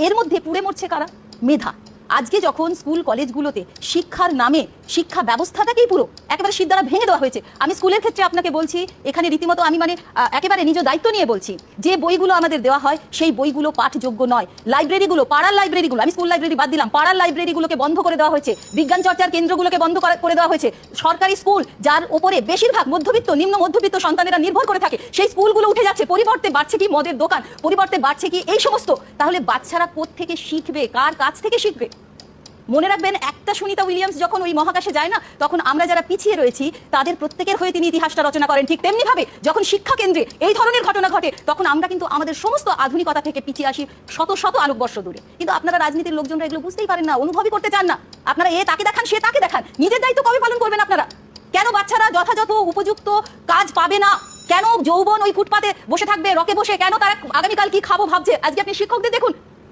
এর মধ্যে পুড়ে মরছে কারা? মেধা। আজকে যখন স্কুল কলেজগুলোতে শিক্ষার নামে শিক্ষা ব্যবস্থাটাকেই পুরো একেবারে সিদ্ধারা ভেঙে দেওয়া হয়েছে। আমি স্কুলের ক্ষেত্রে আপনাকে বলছি, এখানে রীতিমতো আমি একেবারে নিজ দায়িত্ব নিয়ে বলছি, যে বইগুলো আমাদের দেওয়া হয় সেই বইগুলো পাঠযোগ্য নয়। লাইব্রেরিগুলো, পাড়ার লাইব্রেরিগুলো, আমি স্কুল লাইব্রেরি বাদ দিলাম, পাড়ার লাইব্রেরিগুলোকে বন্ধ করে দেওয়া হয়েছে, বিজ্ঞান চর্চার কেন্দ্রগুলোকে বন্ধ করে দেওয়া হয়েছে। সরকারি স্কুল যার ওপরে বেশিরভাগ মধ্যবিত্ত, নিম্ন মধ্যবিত্ত সন্তানেরা নির্ভর করে থাকে, সেই স্কুলগুলো উঠে যাচ্ছে। পরিবর্তে বাড়ছে কি মদের দোকান, পরিবর্তে বাড়ছে কি এই সমস্ত। তাহলে বাচ্চারা কোত্থেকে শিখবে, কার কাছ থেকে শিখবে? মনে রাখবেন, একটা সুনিতা উইলিয়ামস যখন ওই মহাকাশে যায় না, তখন আমরা যারা পিছিয়ে রয়েছি তাদের প্রত্যেকের হয়ে তিনি ইতিহাসটা রচনা করেন। ঠিক তেমনি ভাবে যখন শিক্ষা কেন্দ্রে এই ধরনের ঘটনা ঘটে, তখন আমরা কিন্তু আমাদের সমস্ত আধুনিকতা থেকে পিছিয়ে আসি শত শত আলোকবর্ষ দূরে। কিন্তু আপনারা রাজনীতির লোকজনরা এগুলো বুঝতেই পারেন না, অনুভবই করতে চান না। আপনারা তাকে দেখান, সে তাকে দেখান। নিজের দায়িত্ব কবে পালন করবেন আপনারা? কেন বাচ্চারা যথাযথ উপযুক্ত কাজ পাবে না? কেন যৌবন ওই ফুটপাতে বসে থাকবে, রকে বসে? কেন তারা আগামীকাল কি খাবো ভাবছে? আজকে আপনি শিক্ষকদের দেখুন,